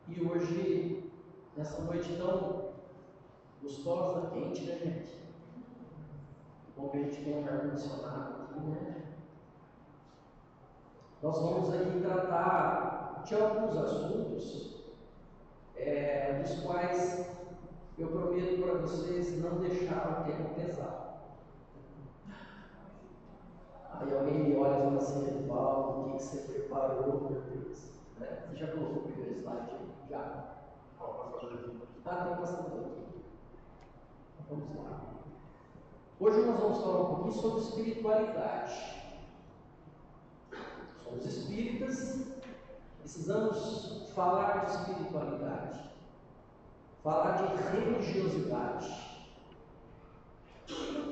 E hoje, nessa noite tão gostosa, quente, né, gente? Que bom que a gente tem um ar-condicionado aqui, né? Nós vamos aqui tratar de alguns assuntos dos quais eu prometo para vocês não deixar o tempo pesar. Aí alguém me olha e fala assim: Edivaldo, o que você preparou, meu Deus? Né? Você já colocou o primeiro slide aí? Já. Tem um passador aqui. Vamos lá. Hoje nós vamos falar um pouquinho sobre espiritualidade. Somos espíritas, precisamos falar de espiritualidade, falar de religiosidade.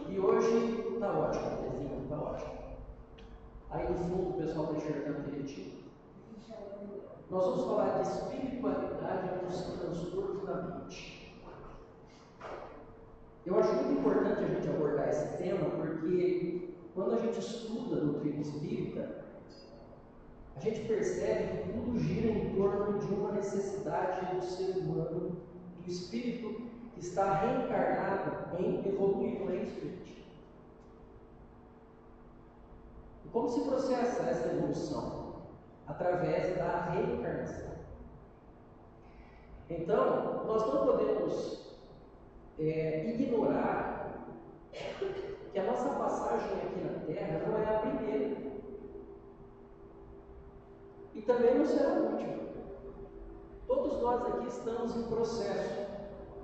E hoje está ótimo, Tezinho, está ótimo. Aí no fundo o pessoal está enxergando direitinho. Nós vamos falar de espiritualidade dos transtornos da mente. Eu acho muito importante a gente abordar esse tema, porque quando a gente estuda a doutrina espírita, a gente percebe que tudo gira em torno de uma necessidade do ser humano, do espírito que está reencarnado em evoluir, não é isso, gente? E como se processa essa evolução? Através da reencarnação. Então, nós não podemos ignorar que a nossa passagem aqui na Terra não é a primeira. E também não será a última. Todos nós aqui estamos em processo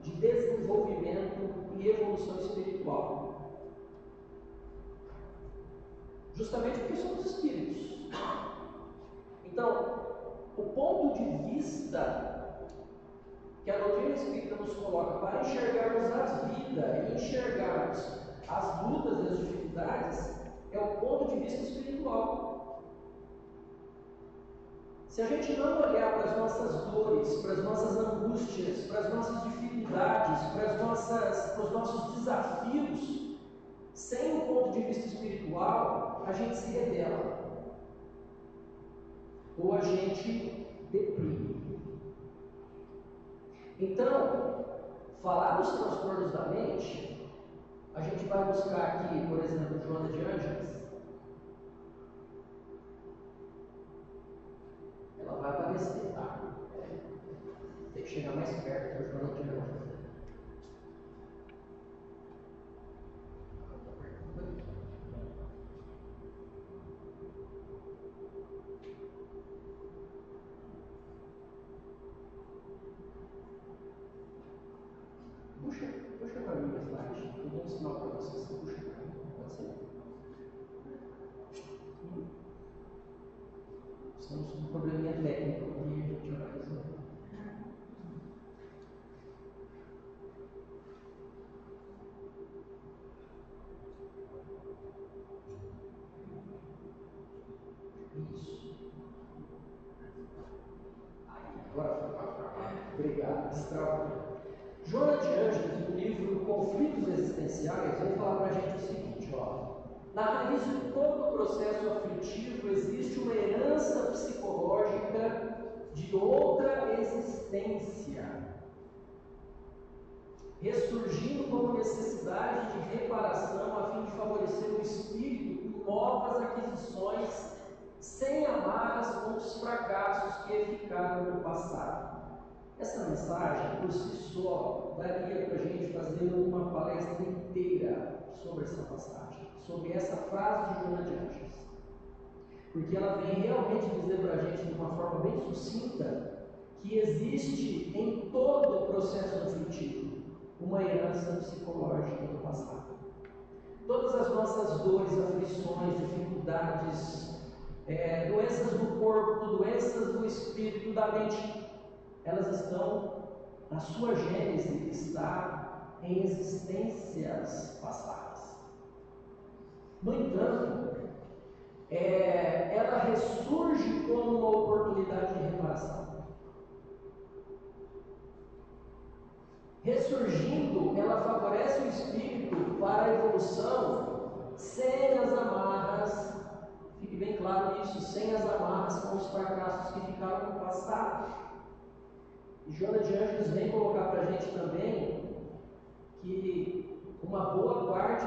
de desenvolvimento e evolução espiritual. Justamente porque somos espíritos. Então, o ponto de vista que a doutrina espírita nos coloca para enxergarmos a vida e enxergarmos as lutas e as dificuldades é o ponto de vista espiritual. Se a gente não olhar para as nossas dores, para as nossas angústias, para as nossas dificuldades, para os nossos desafios, sem um ponto de vista espiritual, a gente se rebela. Ou a gente deprime. Então, falar dos transtornos da mente, a gente vai buscar aqui, por exemplo, Joana de Ângeles. Ela vai aparecer, tá? Tem que chegar mais perto da Joana de Ângeles. Puxa para mim o slide. Eu vou ensinar para vocês. Puxa para mim. Pode ser? Estamos com um probleminha técnico aqui e a gente vai resolver. Isso. Agora foi. Obrigado. Destravou. Joana de Ângeles, no livro Conflitos Existenciais, vai falar para a gente o seguinte, ó. Na raiz de todo o processo aflitivo existe uma herança psicológica de outra existência, ressurgindo como necessidade de reparação a fim de favorecer o espírito com novas aquisições, sem amarras com os fracassos que ficaram no passado. Essa mensagem, por si só, daria para a gente fazer uma palestra inteira sobre essa passagem, sobre essa frase de Joana de Ângeles. Porque ela vem realmente dizer para a gente, de uma forma bem sucinta, que existe em todo o processo aflitivo uma herança psicológica do passado. Todas as nossas dores, aflições, dificuldades, doenças do corpo, doenças do espírito, da mente, elas estão, na sua gênese, está em existências passadas. No entanto, ela ressurge como uma oportunidade de reparação. Ressurgindo, ela favorece o espírito para a evolução sem as amarras, fique bem claro isso, sem as amarras com os fracassos que ficaram no passado. Joana de Ângeles vem colocar para a gente também que uma boa parte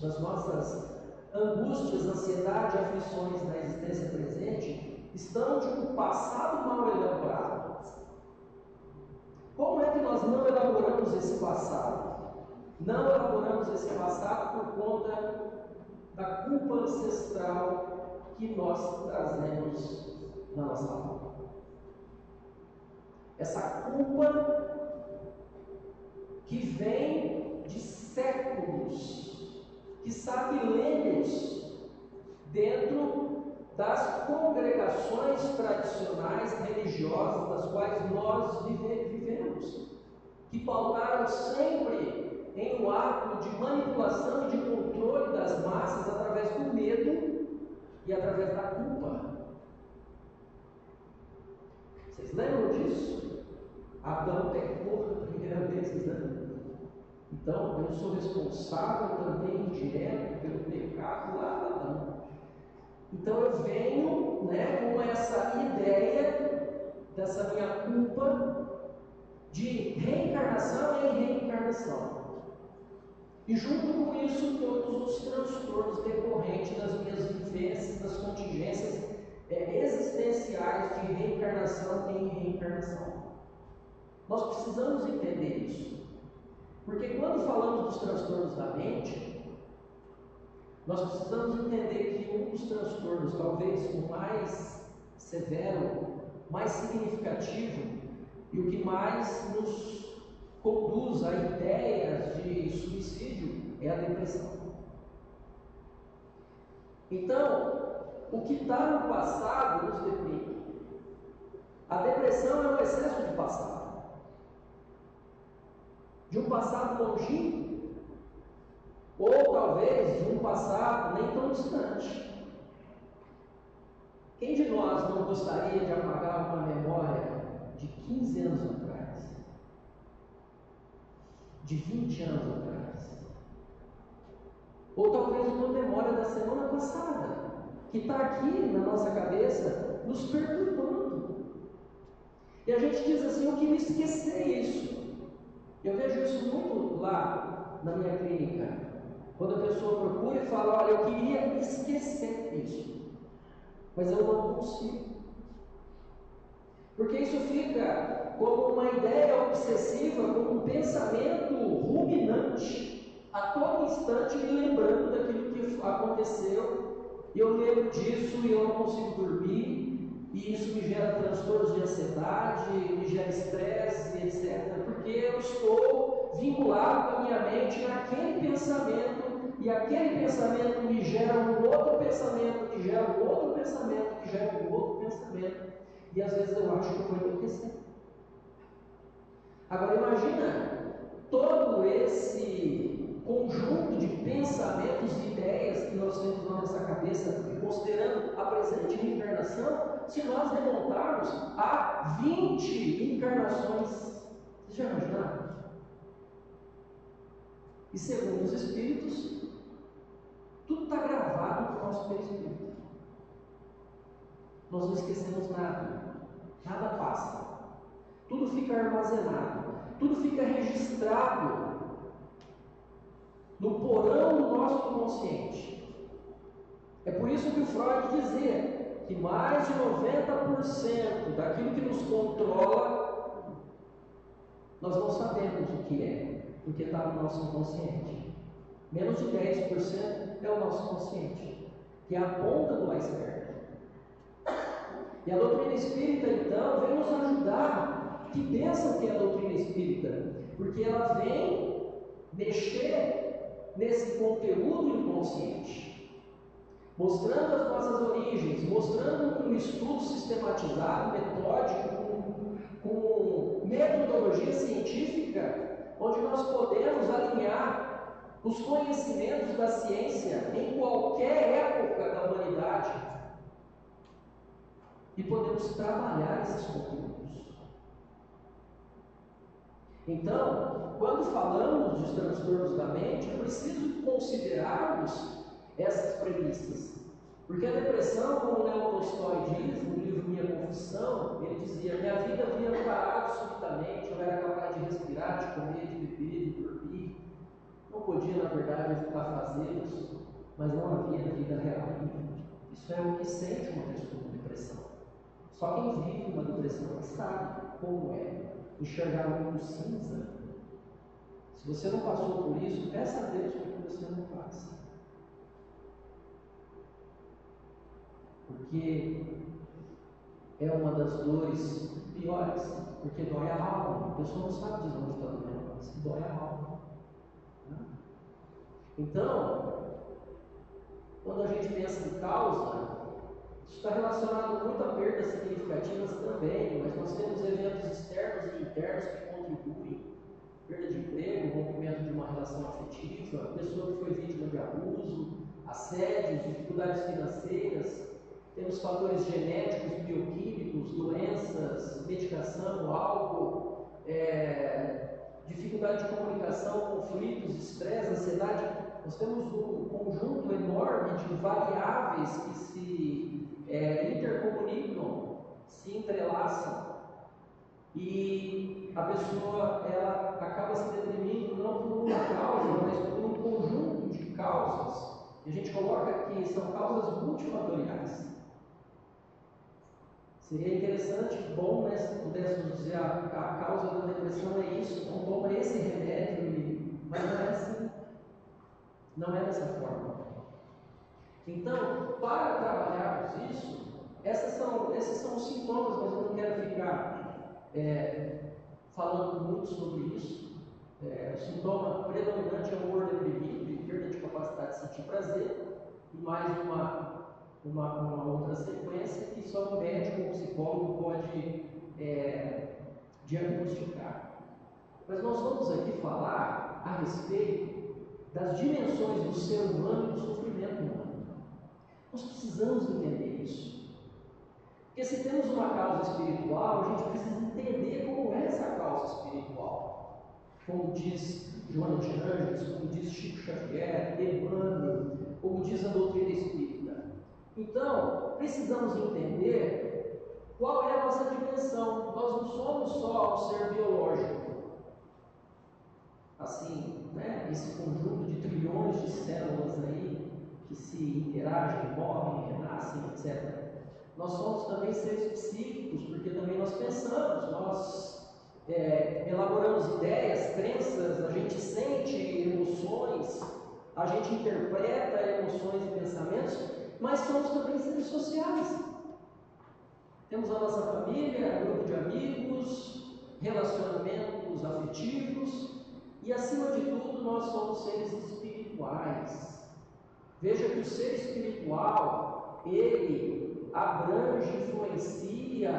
das nossas angústias, ansiedade e aflições na existência presente estão de um passado mal elaborado. Como é que nós não elaboramos esse passado? Não elaboramos esse passado por conta da culpa ancestral que nós trazemos na nossa alma. Essa culpa que vem de séculos, quiçá milênios, dentro das congregações tradicionais religiosas das quais nós vivemos, que pautaram sempre em um ato de manipulação e de controle das massas através do medo e através da culpa. Vocês lembram disso? Adão pecou pela primeira vez, né? Então, eu sou responsável também direto pelo pecado lá de Adão. Então, eu venho, com essa ideia dessa minha culpa de reencarnação em reencarnação. E junto com isso, todos os transtornos decorrentes das minhas vivências, das contingências existenciais de reencarnação em reencarnação. Nós precisamos entender isso. Porque quando falamos dos transtornos da mente, nós precisamos entender que um dos transtornos, talvez o mais severo, mais significativo e o que mais nos conduz a ideias de suicídio é a depressão. Então, o que está no passado nos deprime. A depressão é um excesso de passado. De um passado longínquo, ou talvez de um passado nem tão distante. Quem de nós não gostaria de apagar uma memória de 15 anos atrás? De 20 anos atrás? Ou talvez uma memória da semana passada, que está aqui na nossa cabeça, nos perturbando. E a gente diz assim: eu queria esquecer isso. Eu vejo isso muito lá na minha clínica, quando a pessoa procura e fala: olha, eu queria esquecer isso, mas eu não consigo. Porque isso fica como uma ideia obsessiva, como um pensamento ruminante, a todo instante me lembrando daquilo que aconteceu, e eu lembro disso e eu não consigo dormir. E isso me gera transtornos de ansiedade, me gera estresse, etc. Porque eu estou vinculado com a minha mente naquele pensamento, e aquele pensamento me gera um outro pensamento, que gera um outro pensamento, que gera um outro pensamento. E às vezes eu acho que eu vou enlouquecer. Agora imagina todo esse conjunto de pensamentos e ideias que nós temos na nossa cabeça, considerando a presente reencarnação, se nós remontarmos a 20 encarnações. Vocês já imaginaram? E segundo os Espíritos, tudo está gravado no nosso perispírito. Nós não esquecemos nada, nada passa, tudo fica armazenado, tudo fica registrado no porão do nosso inconsciente. É por isso que o Freud dizia que mais de 90% daquilo que nos controla, nós não sabemos o que é, porque está no nosso inconsciente. Menos de 10% é o nosso consciente, que é a ponta do iceberg. E a doutrina espírita, então, vem nos ajudar. Que bênção que é a doutrina espírita, porque ela vem mexer nesse conteúdo inconsciente, mostrando as nossas origens, mostrando um estudo sistematizado, metódico, com metodologia científica, onde nós podemos alinhar os conhecimentos da ciência em qualquer época da humanidade e podemos trabalhar esses conteúdos. Então, quando falamos dos transtornos da mente, é preciso considerarmos essas premissas. Porque a depressão, como Leo Tolstói diz no livro Minha Confissão, ele dizia: minha vida havia parado trabalhar, de comer, de beber, de dormir. Não podia, na verdade, evitar fazê-los, mas não havia vida real. Isso é o que sente uma pessoa com depressão. Só quem vive uma depressão sabe como é enxergar o mundo cinza. Se você não passou por isso, peça a Deus para que você não passe. Porque é uma das dores piores, porque dói a alma. A pessoa não sabe dizer onde está doendo, mas dói a alma. Então, quando a gente pensa em causa, isso está relacionado muito a perdas significativas também, mas nós temos eventos externos e internos que contribuem. Perda de emprego, rompimento de uma relação afetiva, pessoa que foi vítima de abuso, assédios, dificuldades financeiras. Temos fatores genéticos, bioquímicos, doenças, medicação, álcool, dificuldade de comunicação, conflitos, estresse, ansiedade. Nós temos um conjunto enorme de variáveis que se intercomunicam, se entrelaçam, e a pessoa ela acaba se deprimindo não por uma causa, mas por um conjunto de causas. E a gente coloca aqui, são causas multifatoriais. Seria interessante, bom, né, se pudéssemos dizer a causa da depressão é isso, então toma esse remédio, mas não é assim. Não é dessa forma. Então, para trabalharmos isso, esses são os sintomas, mas eu não quero ficar falando muito sobre isso. O sintoma predominante é o humor deprimido e perda de capacidade de sentir prazer, e mais uma outra sequência que só o médico ou psicólogo pode diagnosticar. Mas nós vamos aqui falar a respeito das dimensões do ser humano e do sofrimento humano. Nós precisamos entender isso. Porque se temos uma causa espiritual, a gente precisa entender como é essa causa espiritual. Como diz Joana de Ângeles, como diz Chico Xavier, Emmanuel, como diz a doutrina espírita. Então, precisamos entender qual é a nossa dimensão. Nós não somos só um ser biológico. Assim, né? Esse conjunto de trilhões de células aí que se interagem, morrem, renascem, etc. Nós somos também seres psíquicos, porque também nós pensamos, nós elaboramos ideias, crenças, a gente sente emoções, a gente interpreta emoções e pensamentos, mas somos também seres sociais. Temos a nossa família, grupo de amigos, relacionamentos afetivos, e acima de tudo nós somos seres espirituais. Veja que o ser espiritual, ele abrange, influencia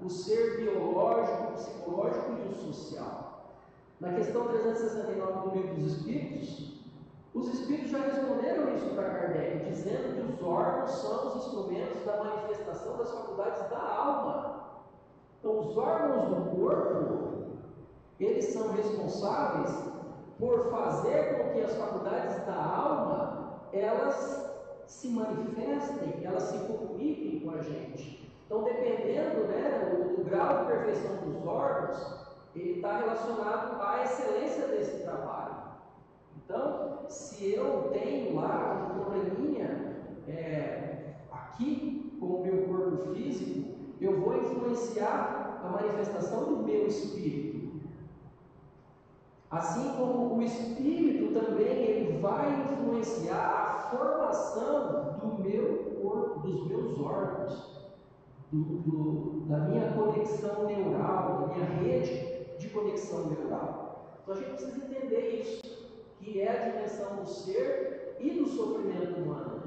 o ser biológico, psicológico e o social. Na questão 369 do Livro dos Espíritos, os Espíritos já responderam isso para Kardec, dizendo que os órgãos são os instrumentos da manifestação das faculdades da alma. Então, os órgãos do corpo, eles são responsáveis por fazer com que as faculdades da alma, elas se manifestem, elas se comuniquem com a gente. Então, dependendo, né, do grau de perfeição dos órgãos, ele está relacionado à excelência desse trabalho. Então, se eu tenho lá um probleminha aqui com o meu corpo físico, eu vou influenciar a manifestação do meu espírito. Assim como o espírito também ele vai influenciar a formação do meu corpo, dos meus órgãos, da minha conexão neural, da minha rede de conexão neural. Então a gente precisa entender isso, que é a dimensão do ser e do sofrimento humano.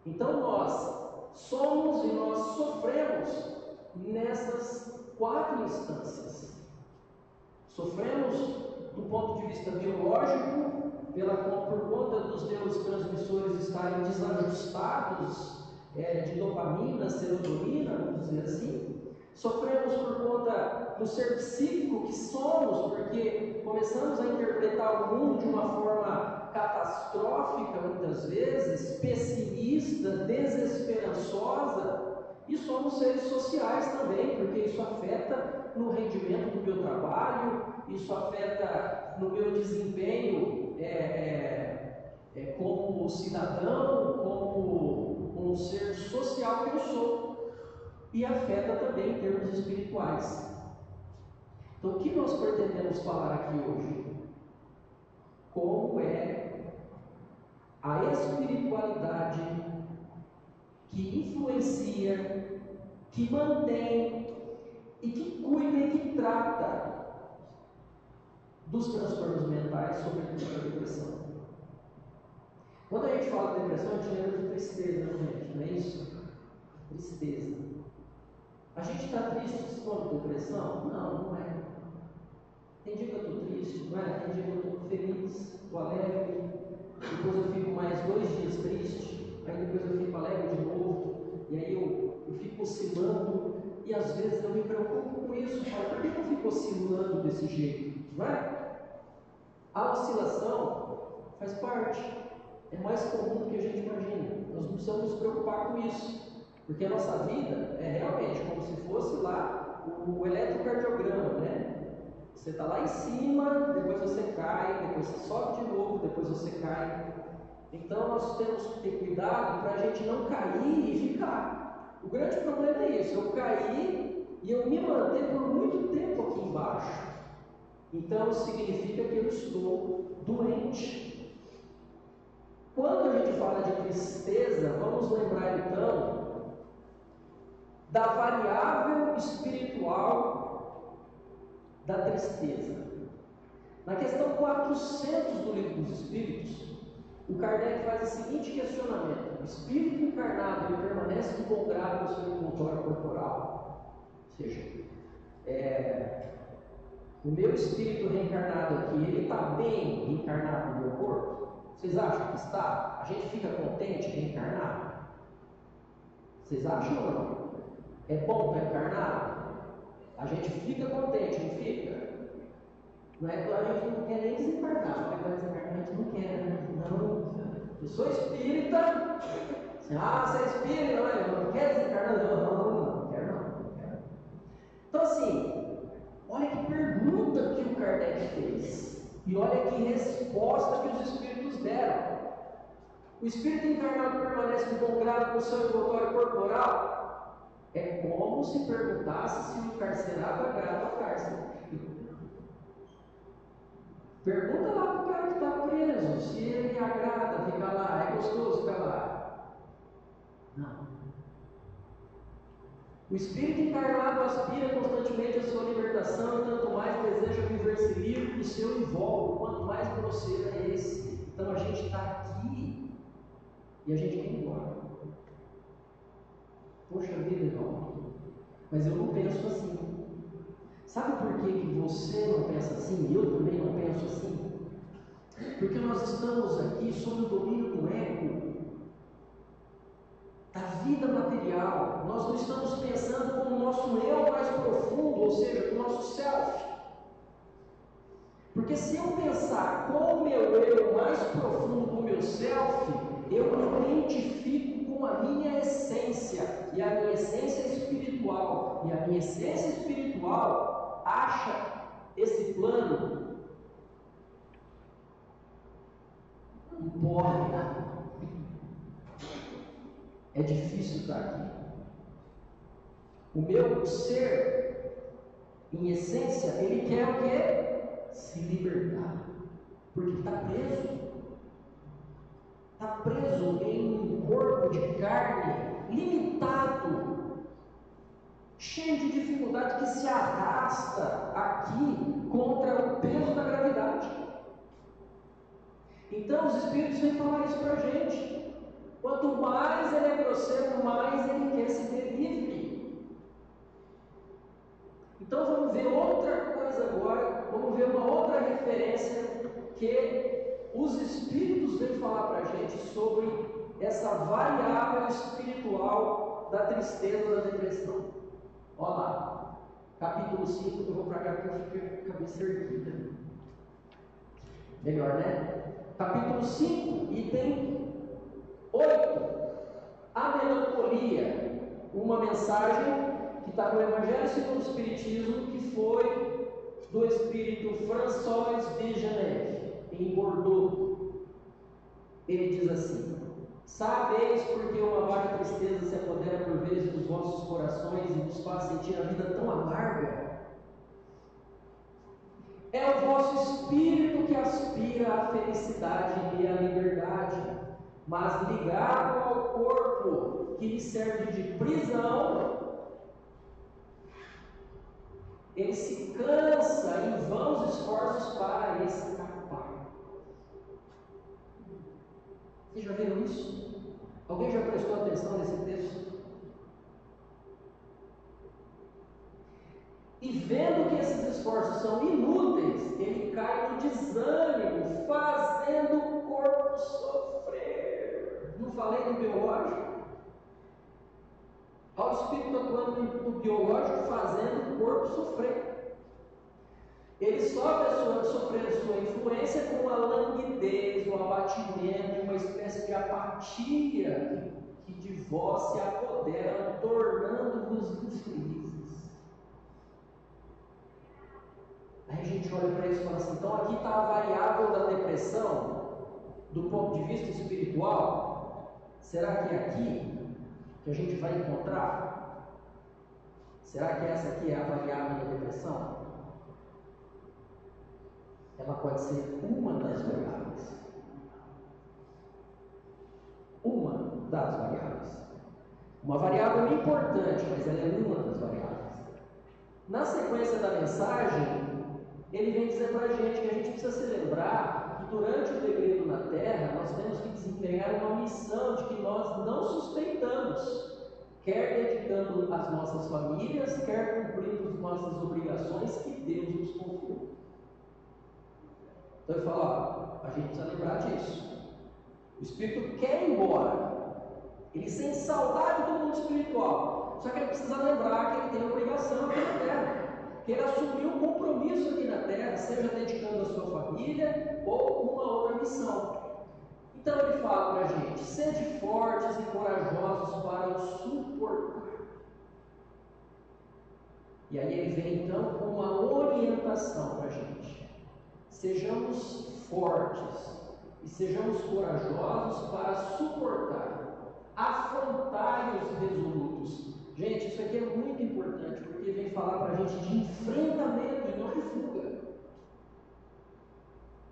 Então nós somos e nós sofremos nessas 4 instâncias. Sofremos do ponto de vista biológico, por conta dos neurotransmissores estarem desajustados de dopamina, serotonina, vamos dizer assim. Sofremos por conta do ser psíquico que somos, porque começamos a interpretar o mundo de uma forma catastrófica, muitas vezes, pessimista, desesperançosa, e somos seres sociais também, porque isso afeta no no rendimento do meu trabalho, isso afeta no meu desempenho como cidadão, como um ser social que eu sou, e afeta também em termos espirituais. Então, o que nós pretendemos falar aqui hoje? Como é a espiritualidade que influencia, que mantém e que cuida e que trata dos transtornos mentais, sobretudo da depressão. Quando a gente fala de depressão, a gente lembra de tristeza, gente, não é isso? Tristeza. A gente está triste com depressão? Não, não é. Tem dia que eu estou triste, não é? Tem dia que eu estou feliz, estou alegre, depois eu fico mais 2 dias triste, aí depois eu fico alegre de novo, e aí eu fico oscilando, e às vezes eu me preocupo com isso, falo, por que eu fico oscilando desse jeito? Não é? A oscilação faz parte, é mais comum do que a gente imagina, nós não precisamos nos preocupar com isso, porque a nossa vida é realmente como se fosse lá o eletrocardiograma, né? Você está lá em cima, depois você cai, depois você sobe de novo, depois você cai. Então nós temos que ter cuidado para a gente não cair e ficar. O grande problema é isso, eu caí e eu me manter por muito tempo aqui embaixo. Então isso significa que eu estou doente. Quando a gente fala de tristeza, vamos lembrar então da variável espiritual da tristeza. Na questão 400 do Livro dos Espíritos, o Kardec faz o seguinte questionamento: o espírito encarnado ele permanece de bom grado no seu envoltório corporal? Ou seja, o meu espírito reencarnado aqui, ele está bem reencarnado no meu corpo? Vocês acham que está? A gente fica contente reencarnado? Vocês acham ou não? É bom estar encarnado? A gente fica contente, não fica? Não é que a gente não quer nem desencarnar, porque vai desencarnar a gente não quer, né? Não, eu sou espírita. Você é espírita, não quer desencarnar? Não quero não. Então assim, olha que pergunta que o Kardec fez, e olha que resposta que os espíritos deram. O espírito encarnado permanece de bom grado no seu envoltório corporal? É como se perguntasse se o encarcerado agrada ao cárcere. Pergunta lá para o cara que está preso se ele agrada ficar lá, é gostoso ficar lá. Não. O espírito encarnado aspira constantemente a sua libertação e tanto mais deseja viver-se livre do seu invólucro, quanto mais grosseiro é esse. Então a gente está aqui e a gente quer ir embora. Poxa vida, irmão, mas eu não penso assim. Sabe por que você não pensa assim e eu também não penso assim? Porque nós estamos aqui sob o domínio do ego, da vida material. Nós não estamos pensando com o nosso eu mais profundo, ou seja, com o nosso self. Porque se eu pensar com o meu eu mais profundo, com o meu self, eu me identifico com a minha essência, e a minha essência é espiritual, e a minha essência espiritual acha esse plano um porre. É difícil estar aqui. O meu ser, em essência, ele quer o quê? Se libertar, porque está preso. Está preso em um corpo de carne limitado, cheio de dificuldade, que se arrasta aqui contra o peso da gravidade. Então os Espíritos vêm falar isso para a gente. Quanto mais ele é grosseiro, mais ele quer se ver livre. Então vamos ver outra coisa agora, vamos ver uma outra referência que os Espíritos vêm falar para a gente sobre essa variável espiritual da tristeza, da depressão. Olha lá, capítulo 5, eu vou para cá porque eu fiquei com a cabeça erguida. Melhor, né? Capítulo 5, item 8. A melancolia. Uma mensagem que está no Evangelho segundo o Espiritismo, que foi do espírito François de Geneve, em Bordeaux. Ele diz assim: sabeis porque uma vaga tristeza se apodera por vezes dos vossos corações e vos faz sentir a vida tão amarga? É o vosso espírito que aspira à felicidade e à liberdade, mas ligado ao corpo que lhe serve de prisão, ele se cansa em vãos esforços para escapar. Vocês já viram isso? Alguém já prestou atenção nesse texto? E vendo que esses esforços são inúteis, ele cai no desânimo, fazendo o corpo sofrer. Não falei do biológico? Olha o espírito atuando no biológico, fazendo o corpo sofrer. Ele sofre sua influência com uma languidez, um abatimento, uma espécie de apatia que de vós se apodera, tornando-vos infelizes. Aí a gente olha para isso e fala assim: então aqui está a variável da depressão, do ponto de vista espiritual. Será que é aqui que a gente vai encontrar? Será que essa aqui é a variável da depressão? Ela pode ser uma das variáveis. Uma das variáveis. Uma variável importante, mas ela é uma das variáveis. Na sequência da mensagem, ele vem dizer para a gente que a gente precisa se lembrar que durante o período na Terra, nós temos que desempenhar uma missão de que nós não suspeitamos, quer dedicando às nossas famílias, quer cumprindo as nossas obrigações que Deus nos confiou. Então ele fala, ó, a gente precisa lembrar disso. O Espírito quer ir embora, ele sente saudade do mundo espiritual, só que ele precisa lembrar que ele tem obrigação aqui na Terra, que ele assumiu um compromisso aqui na Terra, seja dedicando a sua família ou uma outra missão. Então ele fala para a gente: sede fortes e corajosos para o suportar. E aí ele vem então com uma orientação para a gente: sejamos fortes e sejamos corajosos para suportar, afrontar os resolutos. Gente, isso aqui é muito importante, porque vem falar para a gente de enfrentamento e não de fuga.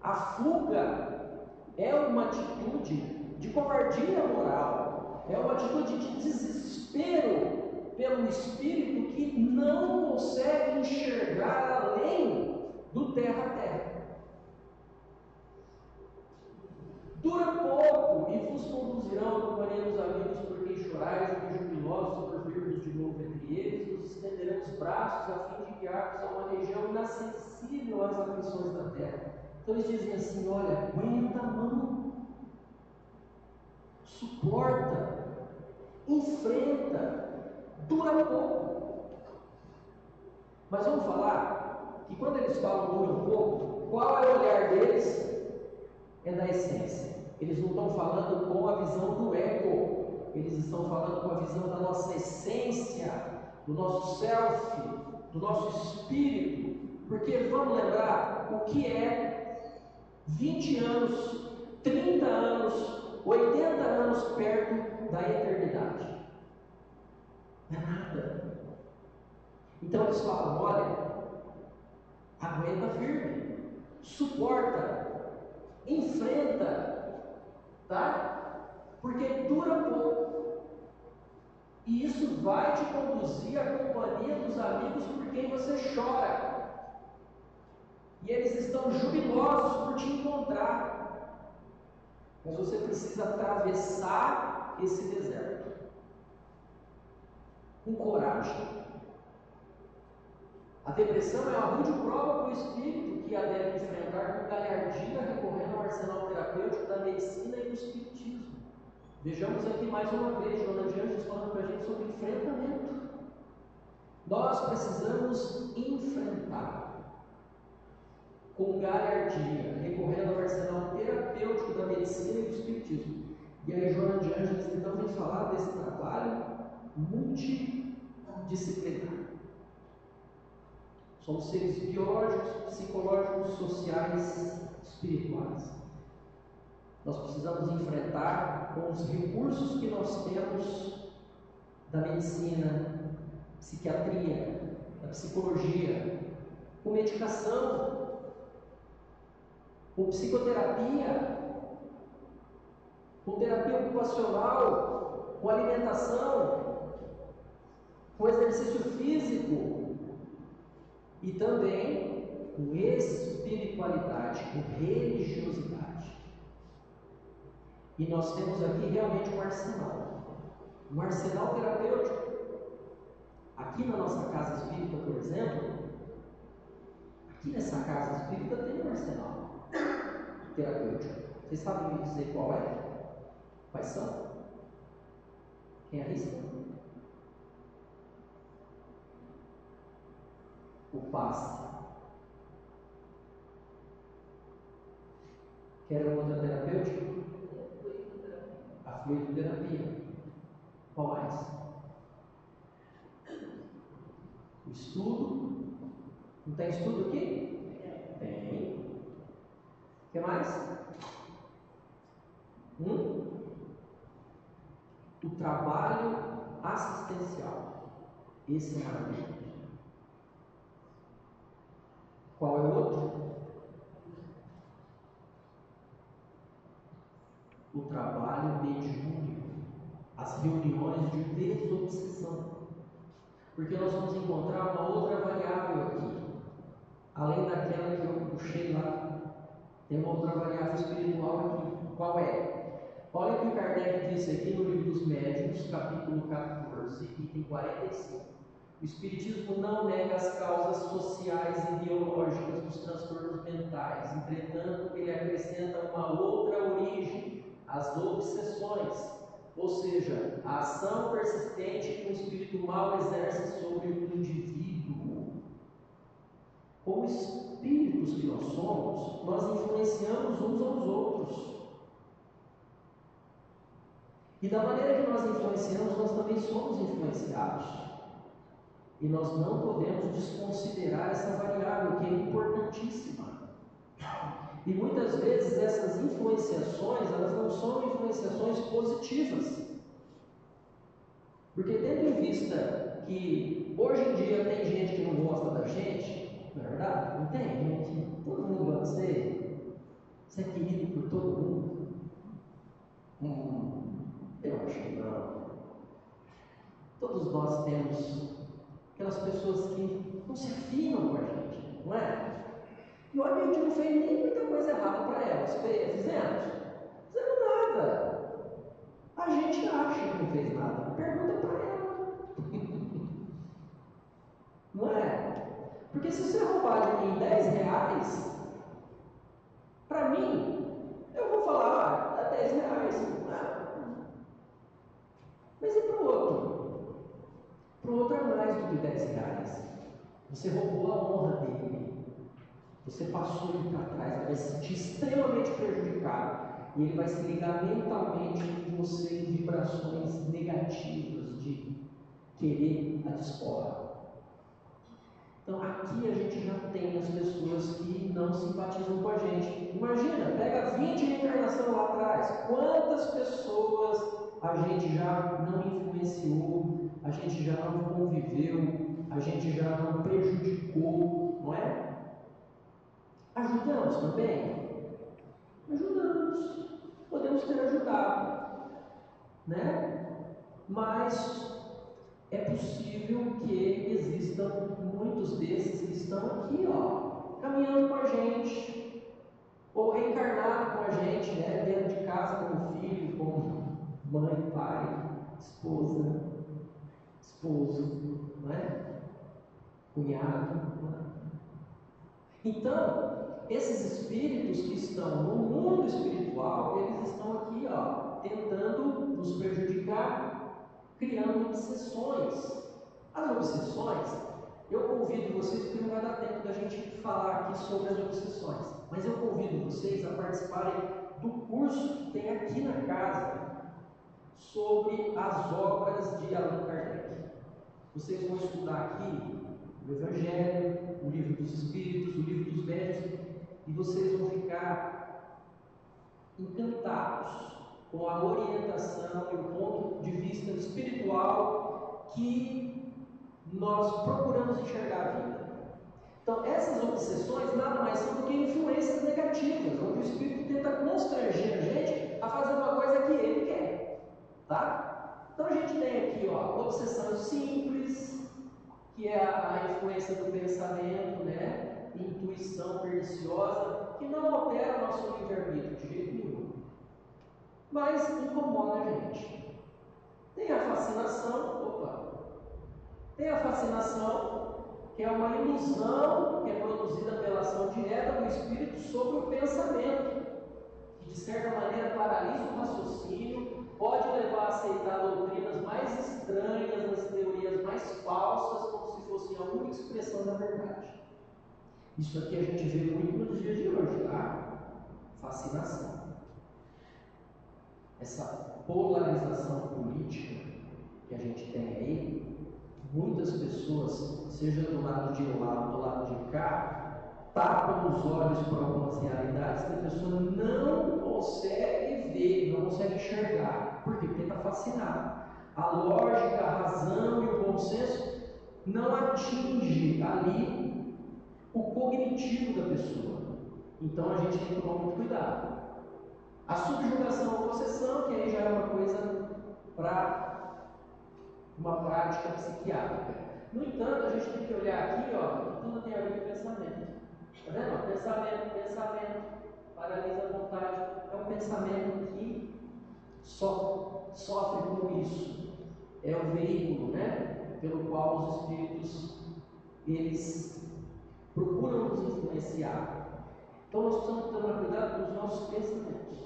A fuga é uma atitude de covardia moral, é uma atitude de desespero pelo espírito que não consegue enxergar além do terra a terra. Dura pouco e vos conduzirão à companhia dos amigos por quem chorais e jubilosos por vir-vos de novo entre eles, nos estenderão os braços a fim de guiar-vos a uma região inacessível às aflições da terra. Então eles dizem assim: olha, aguenta a mão, suporta, enfrenta, dura pouco. Mas vamos falar que quando eles falam dura um pouco, qual é o olhar deles? É da essência. Eles não estão falando com a visão do ego, eles estão falando com a visão da nossa essência, do nosso self, do nosso espírito. Porque vamos lembrar o que é 20 anos, 30 anos, 80 anos perto da eternidade. Não é nada. Então eles falam: olha, aguenta firme, suporta, enfrenta, tá? Porque dura pouco, e isso vai te conduzir à companhia dos amigos por quem você chora, e eles estão jubilosos por te encontrar, mas você precisa atravessar esse deserto com coragem. A depressão é uma rude prova para o espírito que a deve enfrentar com galhardia, recorrendo ao arsenal terapêutico da medicina e do espiritismo. Vejamos aqui mais uma vez Joana de Anjos falando para a gente sobre enfrentamento. Nós precisamos enfrentar com galhardia, recorrendo ao arsenal terapêutico da medicina e do espiritismo. E aí Joana de Anjos então vem falar desse trabalho multidisciplinar. Somos seres biológicos, psicológicos, sociais, espirituais. Nós precisamos enfrentar com os recursos que nós temos da medicina, psiquiatria, da psicologia, com medicação, com psicoterapia, com terapia ocupacional, com alimentação, com exercício físico e também com espiritualidade, com religiosidade. E nós temos aqui realmente um arsenal terapêutico. Aqui na nossa casa espírita, por exemplo, aqui nessa casa espírita tem um arsenal terapêutico. Vocês sabem me dizer qual é? Quais são? Quem arrisca? O passe. Quer outra terapêutica? A fluidoterapia. Qual mais? O estudo. Não tem estudo aqui? Tem. O que mais? O trabalho assistencial. Esse é maravilhoso. Qual é o outro? O trabalho mediúnico. As reuniões de desobsessão. Porque nós vamos encontrar uma outra variável aqui. Além daquela que eu puxei lá. Tem uma outra variável espiritual aqui. Qual é? Olha o que Kardec disse aqui no Livro dos Médiuns, capítulo 14, item 45. O Espiritismo não nega as causas sociais e biológicas dos transtornos mentais. Entretanto, ele acrescenta uma outra origem, as obsessões. Ou seja, a ação persistente que o espírito mal exerce sobre o indivíduo. Como espíritos que nós somos, nós influenciamos uns aos outros. E da maneira que nós influenciamos, nós também somos influenciados. E nós não podemos desconsiderar essa variável, que é importantíssima. E muitas vezes essas influenciações, elas não são influenciações positivas. Porque tendo em vista que hoje em dia tem gente que não gosta da gente, não é verdade? Não tem gente, todo mundo gosta de você. Você é querido por todo mundo. Eu acho que não. Todos nós temos aquelas pessoas que não se afinam com a gente, não é? E olha, a gente não fez nem muita coisa errada para elas. Fizemos? Fizemos nada. A gente acha que não fez nada. Pergunta para ela. Não é? Porque se você roubar de mim R$10, para mim, eu vou falar, dá R$10. Mas e para o outro? Para o outro é mais do que R$10. Você roubou a honra dele. Você passou ele para trás, ele vai se sentir extremamente prejudicado. E ele vai se ligar mentalmente com você em vibrações negativas de querer a desforra. Então aqui a gente já tem as pessoas que não simpatizam com a gente. Imagina, pega 20 reencarnações lá atrás. Quantas pessoas a gente já não influenciou, a gente já não conviveu, a gente já não prejudicou, não é? Ajudamos também? Ajudamos. Podemos ter ajudado, né? Mas é possível que existam muitos desses que estão aqui, caminhando com a gente, ou reencarnado com a gente, né? Dentro de casa, como filho, como mãe, pai, esposa, esposo, né? Cunhado, né? Então, esses espíritos que estão no mundo espiritual, eles estão aqui, tentando nos prejudicar, criando obsessões. As obsessões, eu convido vocês, porque não vai dar tempo da gente falar aqui sobre as obsessões, mas eu convido vocês a participarem do curso que tem aqui na casa sobre as obras de Allan Kardec. Vocês vão estudar aqui o Evangelho, o livro e vocês vão ficar encantados com a orientação e o ponto de vista espiritual que nós procuramos enxergar a vida. Então, essas obsessões nada mais são do que influências negativas, onde o Espírito tenta constranger a gente a fazer uma coisa que ele quer, tá? Então, a gente tem aqui, ó, obsessão simples, que é a influência do pensamento, né? Intuição perniciosa, que não altera o nosso livre-arbítrio de jeito nenhum, mas incomoda a gente. Tem a fascinação, que é uma ilusão que é produzida pela ação direta do Espírito sobre o pensamento, que de certa maneira paralisa o raciocínio, pode levar a aceitar doutrinas mais estranhas, as teorias mais falsas, como se fossem a única expressão da verdade. Isso aqui a gente vê muito nos dias de hoje, tá? Fascinação. Essa polarização política que a gente tem aí, muitas pessoas, seja do lado de lá ou do lado de cá, tapam os olhos para algumas realidades que a pessoa não consegue ver, não consegue enxergar. Por quê? Porque está fascinado. A lógica, a razão e o bom senso não atinge ali o cognitivo da pessoa. Então a gente tem que tomar muito cuidado. A subjugação ou possessão, que aí já é uma coisa para uma prática psiquiátrica. No entanto, a gente tem que olhar aqui, ó, que tudo tem a ver com pensamento. Está vendo? Pensamento, paralisa a vontade. É um pensamento que sofre com isso. É o veículo, né? Pelo qual os espíritos, eles procuram nos influenciar. Então nós precisamos tomar cuidado com os nossos pensamentos.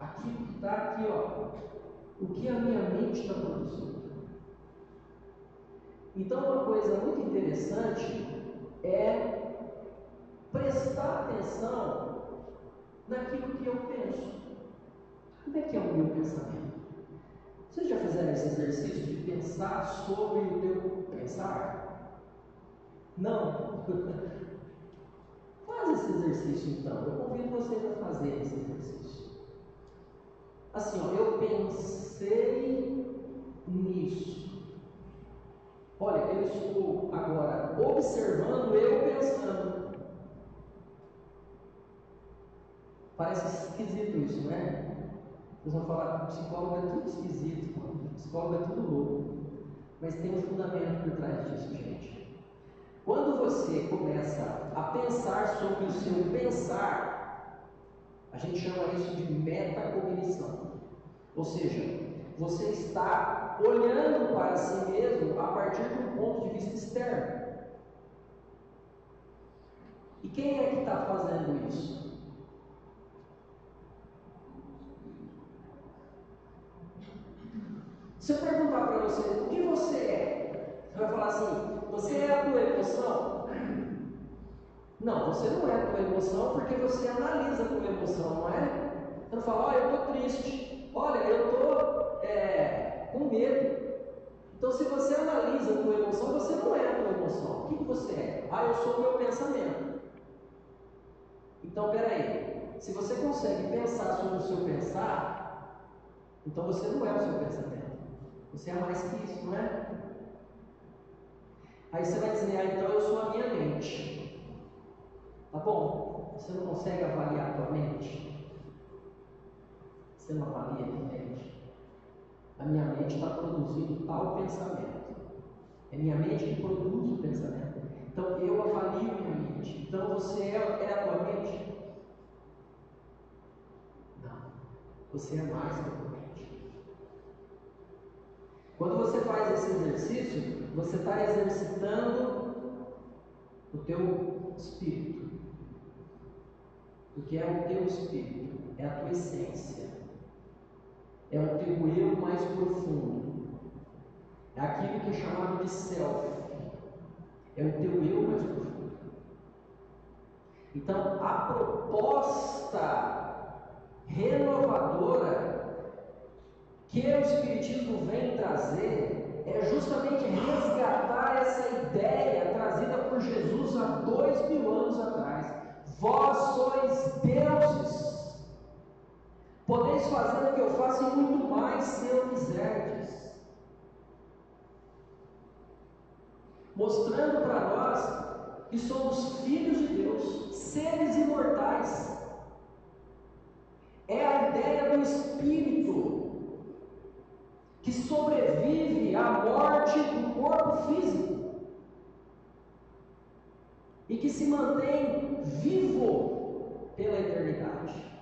Aquilo que está aqui, ó, o que a minha mente está produzindo. Então, uma coisa muito interessante é prestar atenção naquilo que eu penso. Como é que é o meu pensamento? Vocês já fizeram esse exercício de pensar sobre o teu pensar? Não? Faz esse exercício então. Eu convido vocês a fazer esse exercício. Assim, ó, eu pensei nisso. Olha, eu estou agora observando eu pensando. Parece esquisito isso, né? Vocês vão falar que o psicólogo é tudo esquisito, o psicólogo é tudo louco. Mas tem um fundamento por trás disso, gente. Quando você começa a pensar sobre o seu pensar, a gente chama isso de metacognição. Ou seja, você está olhando para si mesmo a partir de um ponto de vista externo. E quem é que está fazendo isso? Se eu perguntar para você, o que você é? Você vai falar assim, você é a tua emoção? Não, você não é a tua emoção porque você analisa a tua emoção, não é? Você não fala, olha, eu estou triste, olha, eu estou com medo. Então, se você analisa a tua emoção, você não é a tua emoção. O que você é? Ah, eu sou o meu pensamento. Então, peraí, se você consegue pensar sobre o seu pensar, então você não é o seu pensamento. Você é mais que isso, não é? Aí você vai dizer, ah, então eu sou a minha mente. Tá bom? Você não consegue avaliar a tua mente? Você não avalia a tua mente? A minha mente está produzindo tal pensamento. É minha mente que produz o pensamento. Então eu avalio minha mente. Então você é a tua mente? Não. Você é mais que a tua mente. Quando você faz esse exercício, você está exercitando o teu espírito. O que é o teu espírito? É a tua essência. É o teu eu mais profundo. É aquilo que é chamado de self. É o teu eu mais profundo. Então, a proposta renovadora que o Espiritismo vem trazer é justamente resgatar essa ideia trazida por Jesus há 2000 anos atrás. Vós sois podeis fazer o que eu faço e muito mais, se eu quiserdes. Mostrando para nós que somos filhos de Deus, seres imortais. É a ideia do Espírito que sobrevive à morte do corpo físico e que se mantém vivo pela eternidade.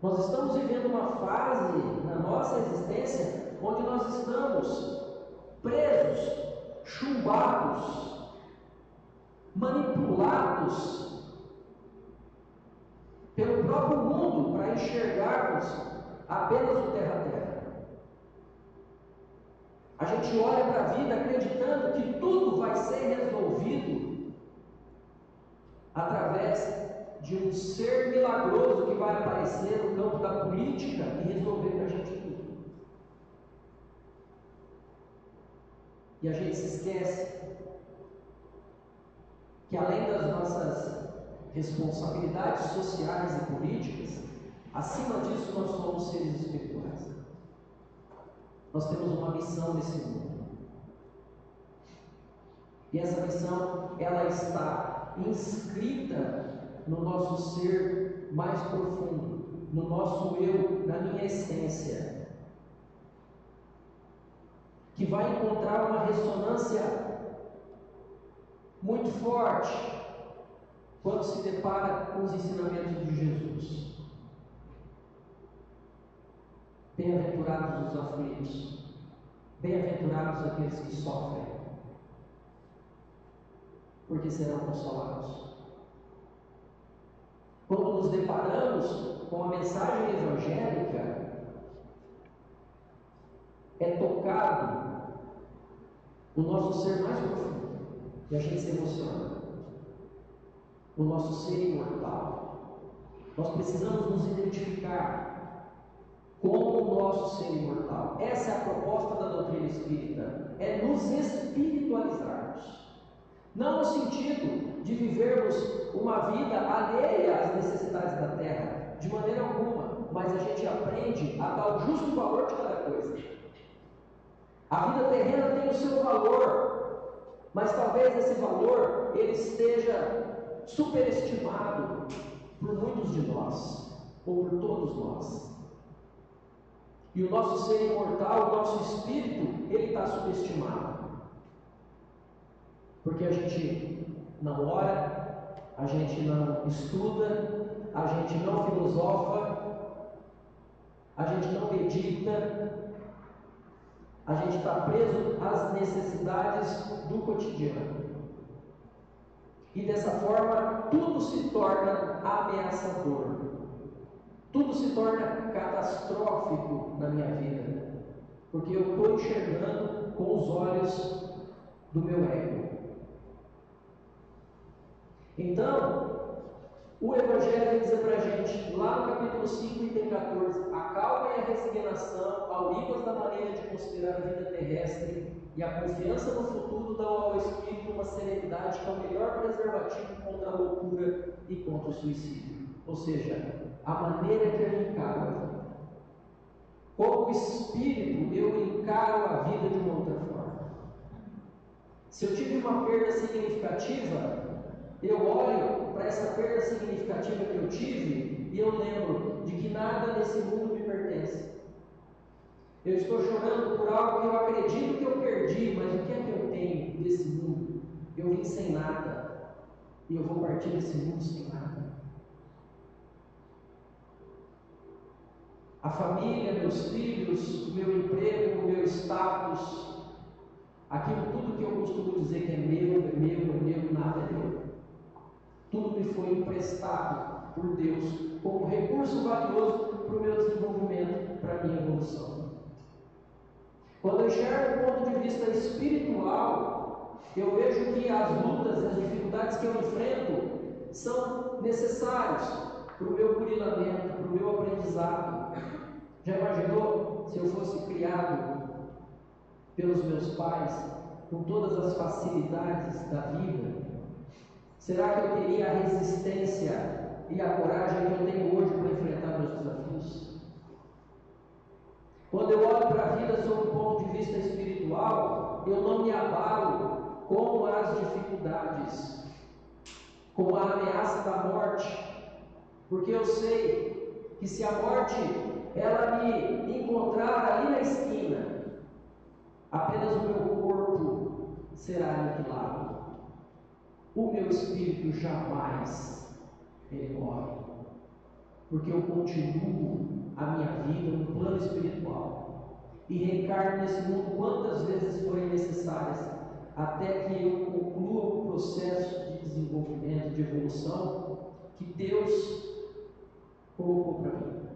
Nós estamos vivendo uma fase na nossa existência onde nós estamos presos, chumbados, manipulados pelo próprio mundo para enxergarmos apenas o terra-terra. A gente olha para a vida acreditando que tudo vai ser resolvido através de um ser milagroso que vai aparecer no campo da política e resolver para a gente tudo. E a gente se esquece que, além das nossas responsabilidades sociais e políticas, acima disso nós somos seres espirituais. Nós temos uma missão nesse mundo. E essa missão, ela está inscrita no nosso ser mais profundo, no nosso eu, na minha essência, que vai encontrar uma ressonância muito forte quando se depara com os ensinamentos de Jesus. Bem-aventurados os aflitos, bem-aventurados aqueles que sofrem, porque serão consolados. Quando nos deparamos com a mensagem evangélica, é tocado o nosso ser mais profundo, e a gente se emociona. O nosso ser imortal. Nós precisamos nos identificar com o nosso ser imortal. Essa é a proposta da doutrina espírita, é nos espiritualizarmos. Não no sentido de vivermos uma vida alheia às necessidades da terra, de maneira alguma, mas a gente aprende a dar o justo valor de cada coisa. A vida terrena tem o seu valor, mas talvez esse valor ele esteja superestimado por muitos de nós, ou por todos nós. E o nosso ser imortal, o nosso espírito, ele está subestimado. Porque a gente não ora, a gente não estuda, a gente não filosofa, a gente não medita, a gente está preso às necessidades do cotidiano. E dessa forma, tudo se torna ameaçador. Tudo se torna catastrófico na minha vida. Porque eu estou enxergando com os olhos do meu ego. Então, o Evangelho vem dizer para a gente, lá no capítulo 5, item 14, a calma e a resignação, aurívas da maneira de considerar a vida terrestre, e a confiança no futuro dão ao espírito uma serenidade que é o melhor preservativo contra a loucura e contra o suicídio. Ou seja, a maneira que eu encaro a vida. Como espírito, eu encaro a vida de uma outra forma. Se eu tive uma perda significativa, eu olho para essa perda significativa que eu tive e eu lembro de que nada nesse mundo me pertence. Eu estou chorando por algo que eu acredito que eu perdi, mas o que é que eu tenho desse mundo? Eu vim sem nada e eu vou partir desse mundo sem nada. A família, meus filhos, o meu emprego, o meu status, aquilo tudo que eu costumo dizer que é meu, nada é meu. Tudo me foi emprestado por Deus como recurso valioso para o meu desenvolvimento, para a minha evolução. Quando eu enxergo do ponto de vista espiritual, eu vejo que as lutas, as dificuldades que eu enfrento são necessárias para o meu burilamento, para o meu aprendizado. Já imaginou se eu fosse criado pelos meus pais com todas as facilidades da vida? Será que eu teria a resistência e a coragem que eu tenho hoje para enfrentar meus desafios? Quando eu olho para a vida sob o ponto de vista espiritual, eu não me abalo com as dificuldades, com a ameaça da morte, porque eu sei que se a morte ela me encontrar ali na esquina, apenas o meu corpo será aniquilado. O meu espírito jamais ele morre, porque eu continuo a minha vida no plano espiritual e reencarno nesse mundo quantas vezes forem necessárias, até que eu conclua o processo de desenvolvimento, de evolução que Deus colocou para mim.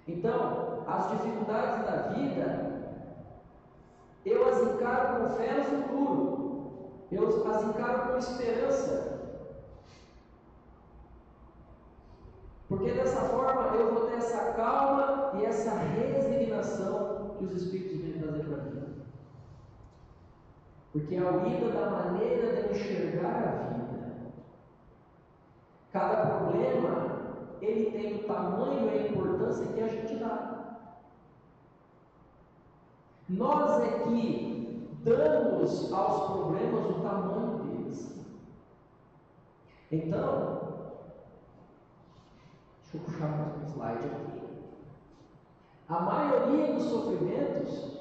Então, as dificuldades da vida, eu as encaro com fé no futuro, eu as encaro com esperança, porque dessa forma eu vou ter essa calma e essa resignação que os Espíritos vêm trazer para mim. Porque a vida da maneira de enxergar a vida, cada problema ele tem o tamanho e a importância que a gente dá. Nós é que damos aos problemas o tamanho deles. Então, deixa eu puxar mais um slide aqui. A maioria dos sofrimentos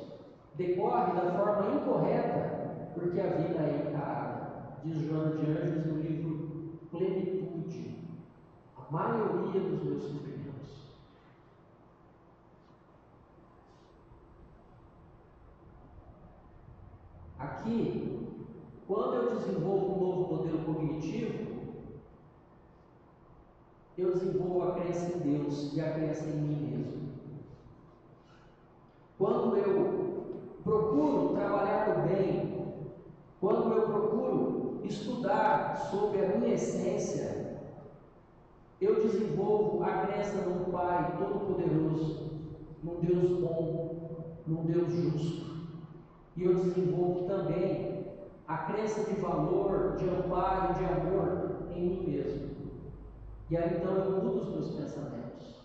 decorre da forma incorreta, porque a vida é encarada. Diz Joana de Ângeles no livro Plenitude. A maioria dos meus sofrimentos. Aqui, quando eu desenvolvo um novo modelo cognitivo, eu desenvolvo a crença em Deus e a crença em mim mesmo. Quando eu procuro trabalhar no bem, quando eu procuro estudar sobre a minha essência, eu desenvolvo a crença num Pai Todo-Poderoso, num Deus bom, num Deus justo. E eu desenvolvo também a crença de valor, de amparo, de amor em mim mesmo. E aí então eu mudo os meus pensamentos.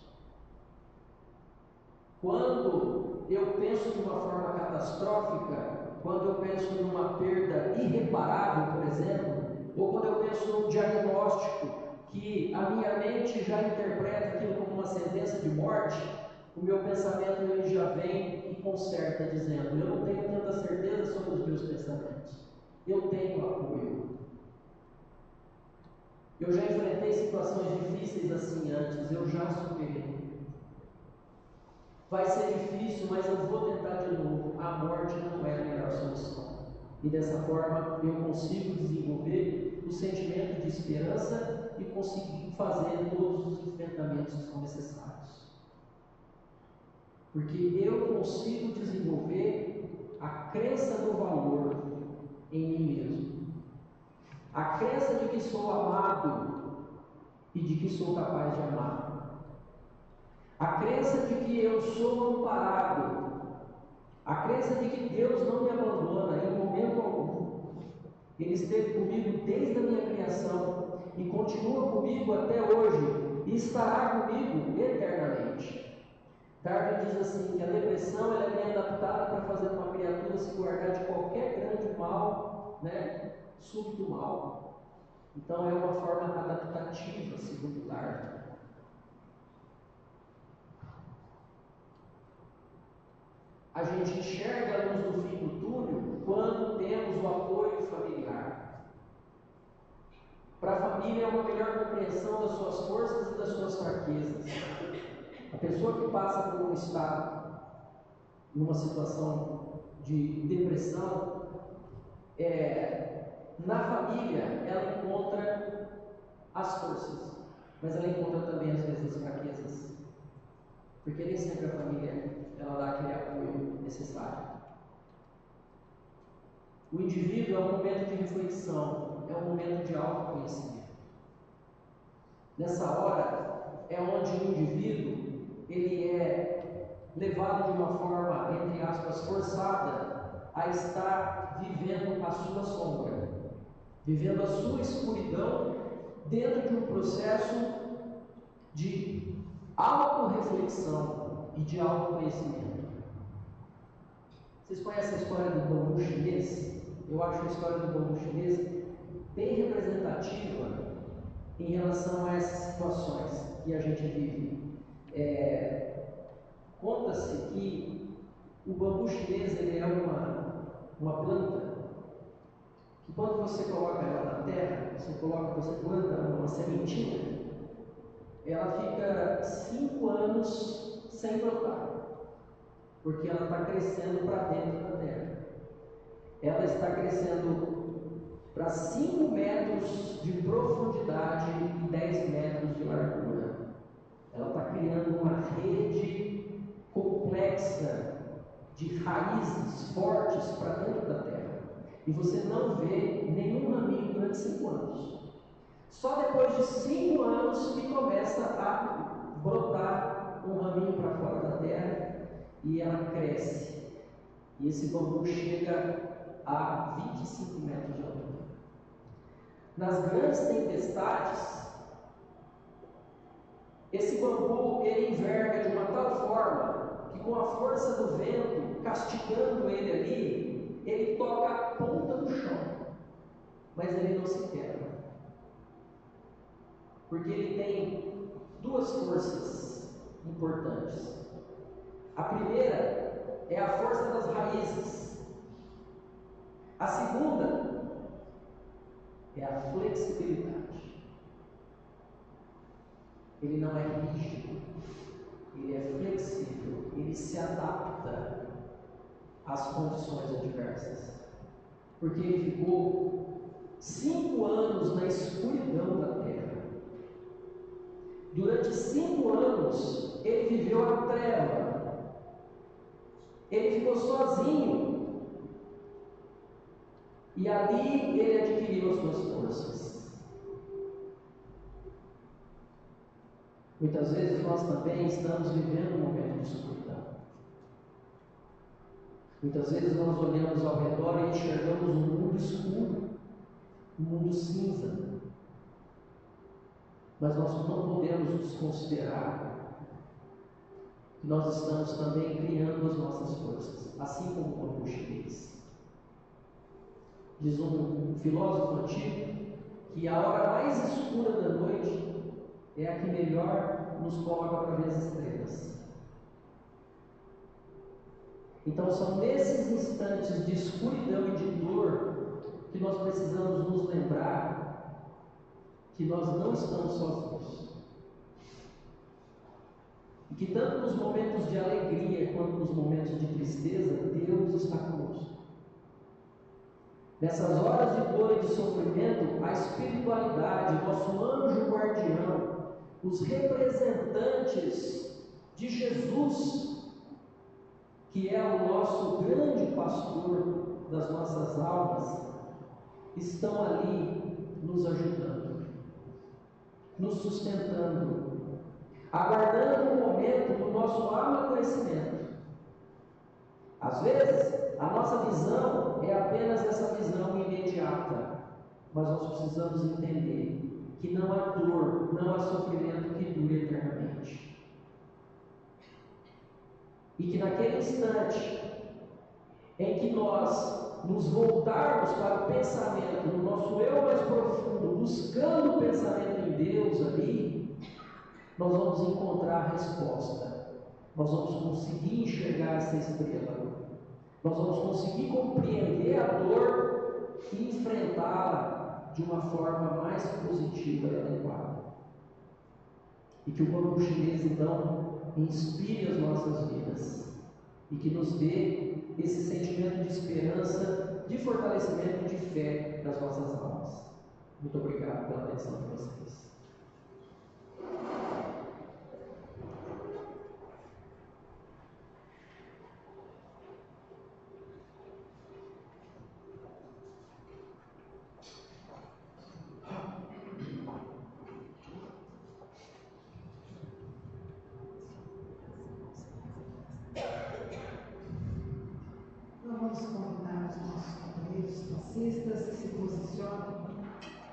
Quando eu penso de uma forma catastrófica, quando eu penso numa perda irreparável, por exemplo, ou quando eu penso num diagnóstico que a minha mente já interpreta aquilo como uma sentença de morte, o meu pensamento ele já vem e conserta, dizendo: eu não tenho tanta certeza sobre os meus pensamentos, eu tenho apoio. Eu já enfrentei situações difíceis assim antes, eu já superei. Vai ser difícil, mas eu vou tentar de novo. A morte não é a melhor solução. E dessa forma eu consigo desenvolver o sentimento de esperança e conseguir fazer todos os enfrentamentos que são necessários. Porque eu consigo desenvolver a crença do valor em mim mesmo. A crença de que sou amado e de que sou capaz de amar. A crença de que eu sou amparado. A crença de que Deus não me abandona em momento algum. Ele esteve comigo desde a minha criação e continua comigo até hoje e estará comigo eternamente. Darwin diz assim que a depressão ela é bem adaptada para fazer uma criatura se guardar de qualquer grande mal, súbito mal. Então é uma forma adaptativa, segundo Darwin. A gente enxerga a luz do fim do túnel quando temos o apoio familiar. Para a família é uma melhor compreensão das suas forças e das suas fraquezas. A pessoa que passa por um estado, numa situação de depressão, na família ela encontra as forças, mas ela encontra também às vezes as fraquezas, porque nem sempre a família ela dá aquele apoio necessário. O indivíduo é um momento de reflexão, é um momento de autoconhecimento. Nessa hora é onde o indivíduo ele é levado de uma forma, entre aspas, forçada a estar vivendo a sua sombra, vivendo a sua escuridão dentro de um processo de autorreflexão e de autoconhecimento. Vocês conhecem a história do bambu chinês? Eu acho a história do bambu chinês bem representativa em relação a essas situações que a gente vive. Conta-se que o bambu chinês ele é uma planta que, quando você coloca ela na terra, você planta uma sementinha, ela fica 5 anos sem brotar, porque ela está crescendo para dentro da terra. Ela está crescendo para 5 metros de profundidade e 10 metros de largura. Ela está criando uma rede complexa de raízes fortes para dentro da terra. E você não vê nenhum raminho durante 5 anos. Só depois de 5 anos que começa a brotar um raminho para fora da terra e ela cresce. E esse bambu chega a 25 metros de altura. Nas grandes tempestades, esse bambu ele enverga de uma tal forma que, com a força do vento castigando ele ali, ele toca a ponta do chão, mas ele não se quebra, porque ele tem 2 forças importantes. A primeira é a força das raízes. A segunda é a flexibilidade. Ele não é rígido, ele é flexível, ele se adapta às condições adversas. Porque ele ficou 5 anos na escuridão da terra. Durante 5 anos, ele viveu a treva. Ele ficou sozinho. E ali ele adquiriu as suas forças. Muitas vezes nós também estamos vivendo um momento de escuridão. Muitas vezes nós olhamos ao redor e enxergamos um mundo escuro, um mundo cinza. Mas nós não podemos desconsiderar que nós estamos também criando as nossas forças, assim como o bambu chinês. Diz um filósofo antigo que a hora mais escura da noite é a que melhor nos coloca para ver as estrelas. Então são nesses instantes de escuridão e de dor que nós precisamos nos lembrar que nós não estamos sozinhos. E que tanto nos momentos de alegria quanto nos momentos de tristeza, Deus está conosco. Nessas horas de dor e de sofrimento, a espiritualidade, nosso anjo guardião, os representantes de Jesus, que é o nosso grande pastor das nossas almas, estão ali nos ajudando, nos sustentando, aguardando o momento do nosso amadurecimento. Às vezes, a nossa visão é apenas essa visão imediata, mas nós precisamos entender que não há dor, não há sofrimento que dure eternamente. E que naquele instante em que nós nos voltarmos para o pensamento, no nosso eu mais profundo, buscando o pensamento em Deus ali, nós vamos encontrar a resposta. Nós vamos conseguir enxergar essa estrela. Nós vamos conseguir compreender a dor e enfrentá-la de uma forma mais positiva e adequada. E que o bambu chinês, então, inspire as nossas vidas e que nos dê esse sentimento de esperança, de fortalecimento e de fé das nossas almas. Muito obrigado pela atenção de vocês. Vamos convidar os nossos companheiros passistas que se posicionem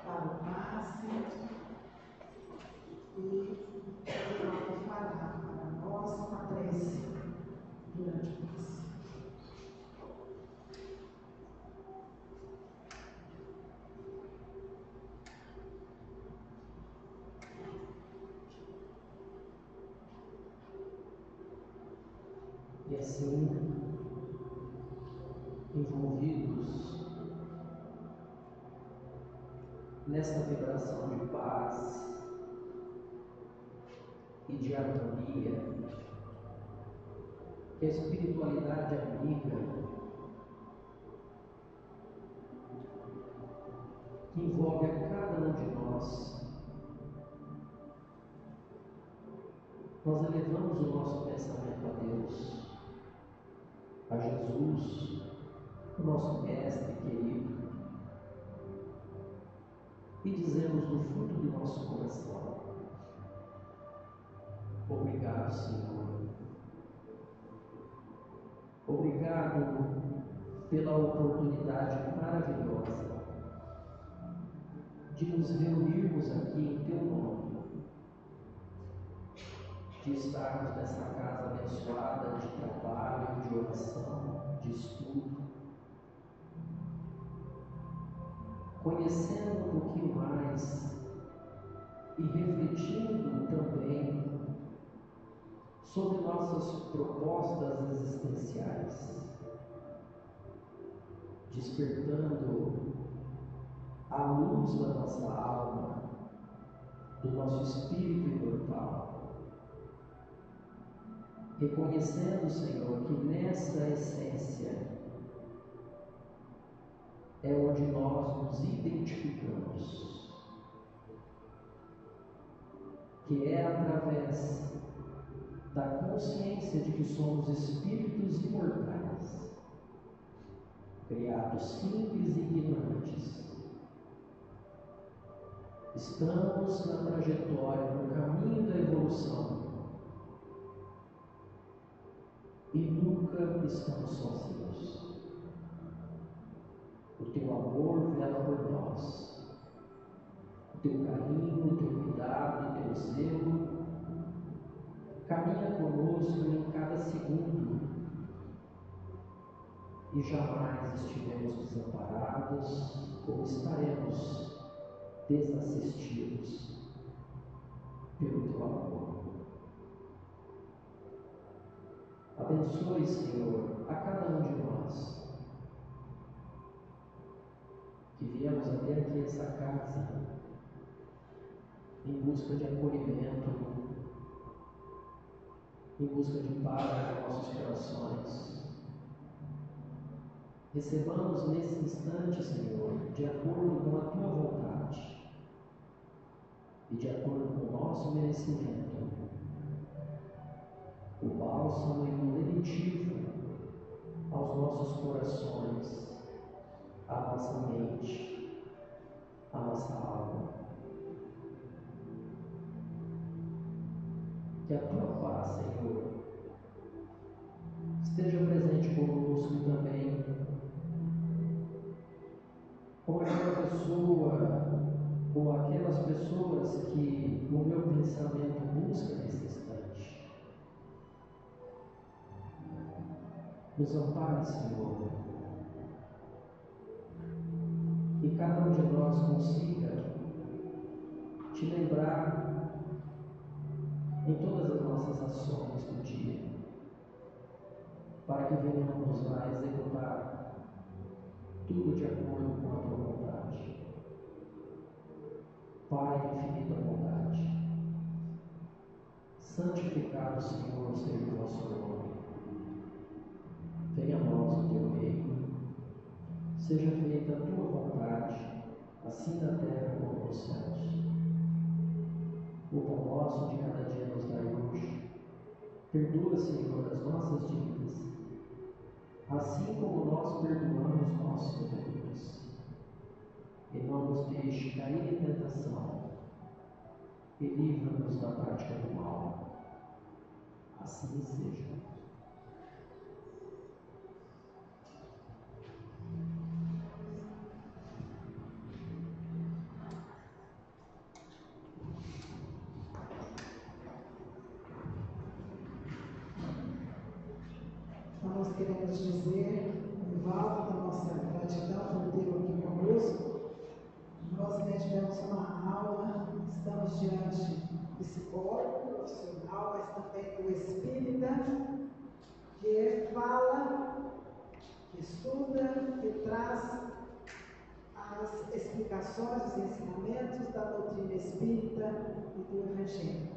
para o passe. assim, envolvidos nesta vibração de paz e de harmonia que a espiritualidade amiga envolve a cada um de nós. Nós elevamos o nosso pensamento a Deus, a Jesus, o nosso Mestre querido, e dizemos do fundo do nosso coração: obrigado, Senhor. Obrigado pela oportunidade maravilhosa de nos reunirmos aqui em Teu nome, de estarmos nessa casa abençoada de trabalho, de oração, de estudo, conhecendo um pouquinho mais e refletindo também sobre nossas propostas existenciais, despertando a luz da nossa alma, do nosso espírito imortal, reconhecendo, Senhor, que nessa essência é onde nós nos identificamos, que é através da consciência de que somos espíritos imortais, criados simples e ignorantes. Estamos na trajetória, no caminho da evolução, e nunca estamos sozinhos. O Teu amor vela por nós, o Teu carinho, o Teu cuidado, o Teu zelo caminha conosco em cada segundo, e jamais estivemos desamparados ou estaremos desassistidos pelo Teu amor. Abençoe, Senhor, a cada um de nós que viemos até aqui essa casa em busca de acolhimento, em busca de paz nos nossos corações. Recebamos nesse instante, Senhor, de acordo com a Tua vontade e de acordo com o nosso merecimento, o bálsamo e o lenitivo aos nossos corações, à nossa mente, à nossa alma. Que a Tua paz, Senhor, esteja presente conosco também, com aquela pessoa ou aquelas pessoas que o meu pensamento busca nesse instante. Nos ampare, Senhor, que cada um de nós consiga Te lembrar em todas as nossas ações do dia, para que venhamos a executar tudo de acordo com a Tua vontade. Pai de infinita bondade, santificado, Senhor, seja o vosso nome. Venha a nós o Teu reino, seja feita a Tua vontade, assim na terra como nos céus. O pão nosso de cada dia nos dai hoje. Perdoa, Senhor, as nossas dívidas, assim como nós perdoamos nossos devedores. E não nos deixe cair em tentação, e livra-nos da prática do mal. Assim seja. Nós queremos dizer, em volta da nossa gratidão por ter aqui conosco. Nós ainda tivemos uma aula, estamos diante desse corpo profissional, mas também do espírita, que fala, que estuda, que traz as explicações, os ensinamentos da doutrina espírita e do Evangelho.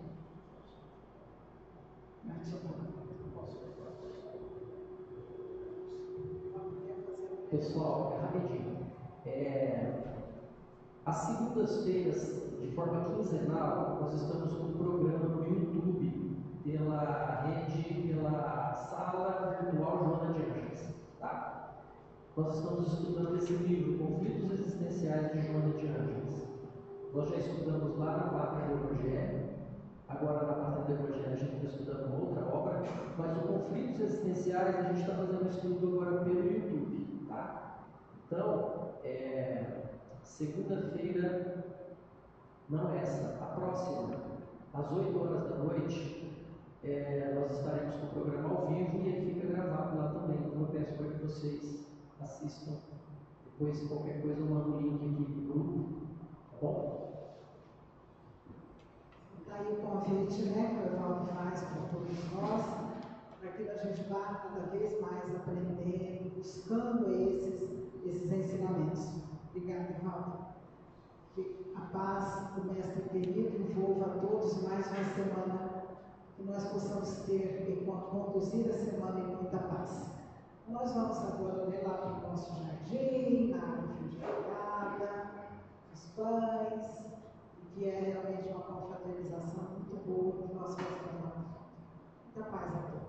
Pessoal, rapidinho. Às segundas-feiras, de forma quinzenal, nós estamos com um programa no YouTube, pela Sala Virtual Joana de Ângeles. Tá? Nós estamos estudando esse livro, Conflitos Existenciais de Joana de Ângeles. Nós já estudamos lá na Pátria do Evangelho, agora na Pátria do Evangelho a gente está estudando outra obra, mas o Conflitos Existenciais a gente está fazendo estudo agora pelo YouTube. Tá? Então, segunda-feira, não essa, a próxima, às 8 horas da noite, nós estaremos com o programa ao vivo e ele fica gravado lá também. Então eu peço para que vocês assistam. Depois, qualquer coisa, eu mando o link aqui no grupo. Tá bom? Está aí o convite, né, que o Evaldo faz para todos nós, para que a gente vá cada vez mais aprendendo, buscando esses ensinamentos. Obrigada, Evaldo. Que a paz do Mestre querido envolva a todos mais uma semana, que nós possamos ter e conduzir a semana em muita paz. Nós vamos agora ler lá para o nosso jardim, na árvore de feijoada, os pães, que é realmente uma confraternização muito boa que nós fazemos. Muita paz a todos.